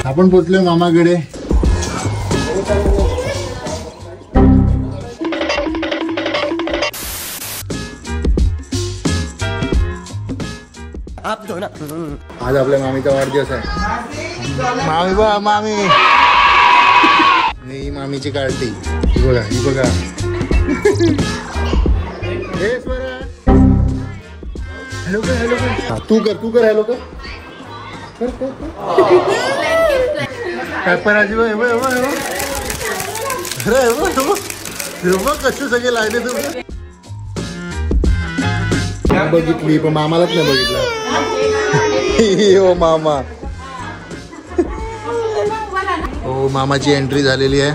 आपण पोचलोय मामाकडे. आज आपल्या मामीचा वाढदिवस आहे. मामी बा मामी, ही मामीची कार्टी. ही बघा ही बघा. हॅलो कर हॅलो कर. तू कर हॅलो कर. काय पराजी अरे कसे सगळे लागले तुम्ही. बघितली पण मामालाच नाही बघितलं. हो मामा. हो मामाची एंट्री झालेली आहे.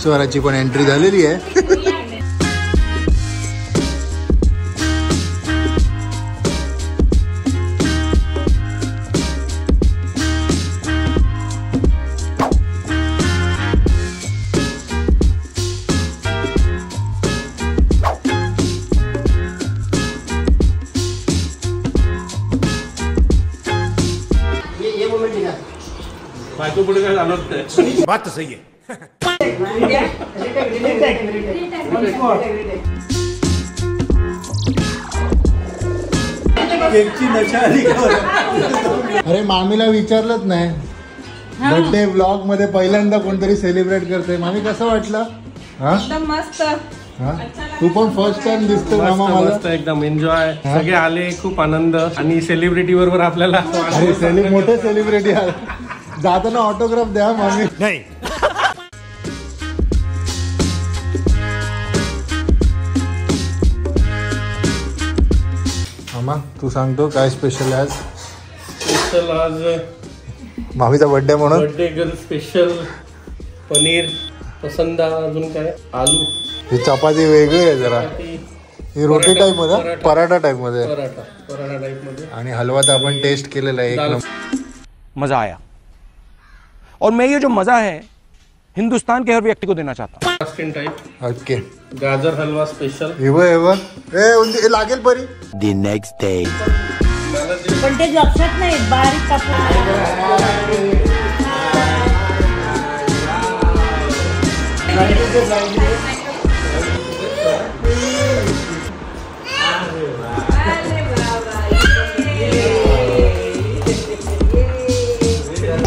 स्वराची पण एंट्री झालेली आहे. बात तो सही है. अरे मामीला विचारलंच नाही. बर्थडे व्लॉग मध्ये पहिल्यांदा कोणतरी सेलिब्रेट करते. मामी कसं वाटलं? हा मस्त. तू पण फर्स्ट टाइम दिसतो मामा मला. मस्त एकदम एन्जॉय. सगळे आले, खूप आनंद. आणि सेलिब्रिटी बरोबर आपल्याला मोठे सेलिब्रिटी आले. जाताना ऑटोग्राफ द्या मामी. नाही. मामा तू सांगतो काय स्पेशल आज? स्पेशल आज मामीचा बर्थडे म्हणून बर्थडे गर्ल स्पेशल पनीर पसंदा. अजून काय आलू. ही चपाती वेगळी आहे जरा. ही रोटी टाइप मध्ये, पराठा टाइप मध्ये. पराठा टाइप मध्ये. आणि हलवा तर आपण टेस्ट केलेला आहे. एक मजा आया. और मैं ये जो मजा है हिंदुस्तान के हर व्यक्ति को देना चाहता हूँ. टाइप. ओके. गाजर हलवा स्पेशल. ए लागेल बरी. The next day. पण ते लक्षात नाही बारीक कापून.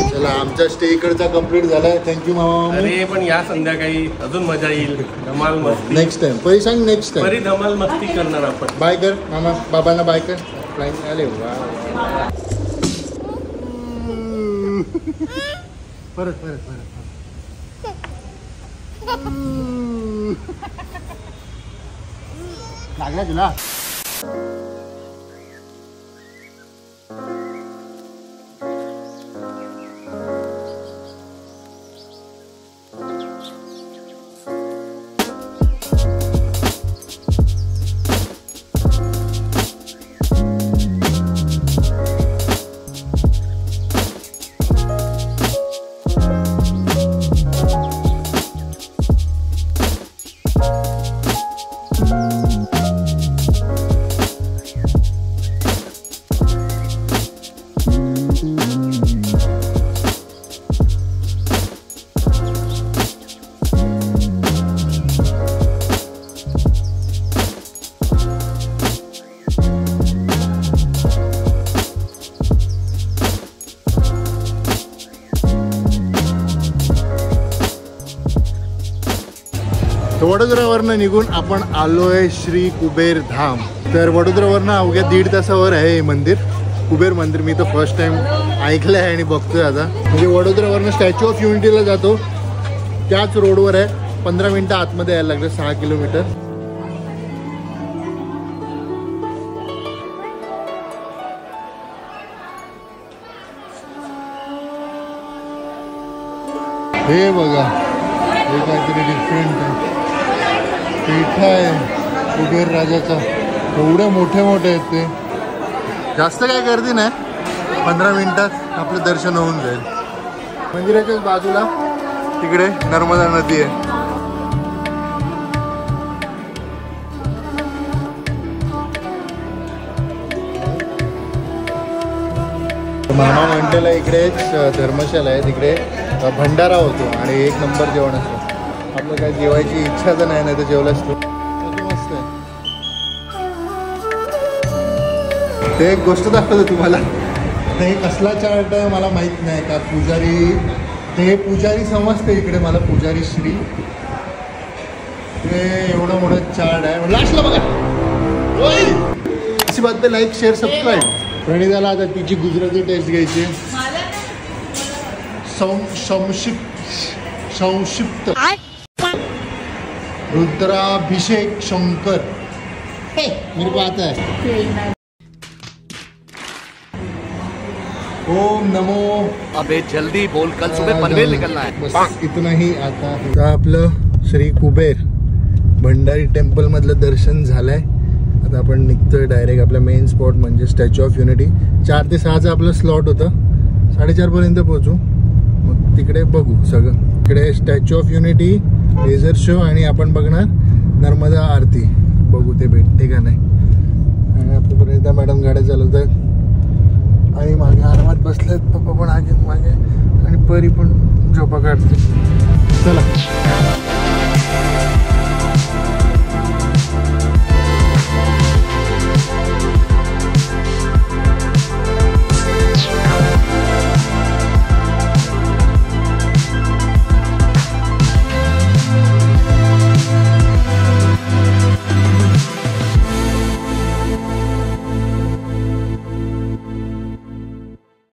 चला आमचा स्टे इकडचा कंप्लीट झालाय. थँक्यू मामा. अरे पण या संध्याकाळी अजून मजा येईल. धमाल मस्ती. नेक्स्ट टाइम परी सांग. नेक्स्ट टाइम बरी धमाल मस्ती करणार आपण. बाय कर मामा. बाबांना बाय कर. आले परत लागला तुला. वडोदरावरनं निघून आपण आलोय श्री कुबेर धाम. तर वडोदरावरनं अवघ्या 1.5 तासावर आहे हे मंदिर, कुबेर मंदिर. मी तर फर्स्ट टाइम ऐकलं आहे आणि बघतोय आता. म्हणजे वडोदरावरनं स्टॅच्यू ऑफ युनिटीला जातो त्याच रोडवर आहे. 15 मिनिटं आतमध्ये यायला लागलं. 6 किलोमीटर. हे बघा हे काहीतरी डिफरंट आहे. पेठा आहे कुबेर राजाचा. एवढे मोठे मोठे आहेत ते. जास्त काय गर्दी नाही. 15 मिनिटात आपलं दर्शन होऊन जाईल. मंदिराच्याच बाजूला तिकडे नर्मदा नदी आहे. मामा म्हणलेला इकडेच धर्मशाला आहे, तिकडे भंडारा होतो आणि 1 नंबर जेवण असतं. आपलं काय जेवायची इच्छा तर नाही, नाही तर जेवलं असतो. मस्त आहे. ते एक गोष्ट दाखवतो तुम्हाला. ते कसला चार्ट आहे मला माहीत नाही का. पुजारी, ते पुजारी समजते इकडे मला, पुजारी श्री. ते एवढं मोठं चार्ट आहे. लास्टला बघा. अशी बात पे लाईक शेअर सबस्क्राईब. प्रणिताला आता तिची गुजराती टेस्ट घ्यायची. संक्षिप्त रुद्राभिषेक शंकर. मेरे को आता है. ओम नमो. अबे जल्दी बोल, कल सुबह पनवेल निकलना है. बस इतना ही. आता आपलं श्री कुबेर भंडारी टेम्पल मधलं दर्शन झालंय. आता आपण निघतोय डायरेक्ट आपल्या मेन स्पॉट म्हणजे स्टॅच्यू ऑफ युनिटी. 4 ते 6चा आपलं स्लॉट होतं. 4:30 पर्यंत पोहोचू. मग तिकडे बघू सगळं. इकडे statue of unity, laser show आणि आपण बघणार नर्मदा आरती. बघू ते भेटते का नाही. आणि आपल्यापर्यंत मॅडम गाड्या चालवत आहेत आणि मागे आरामात बसलेत. पप्पा पण आगे मागे आणि परी पण झोपा काढते. चला.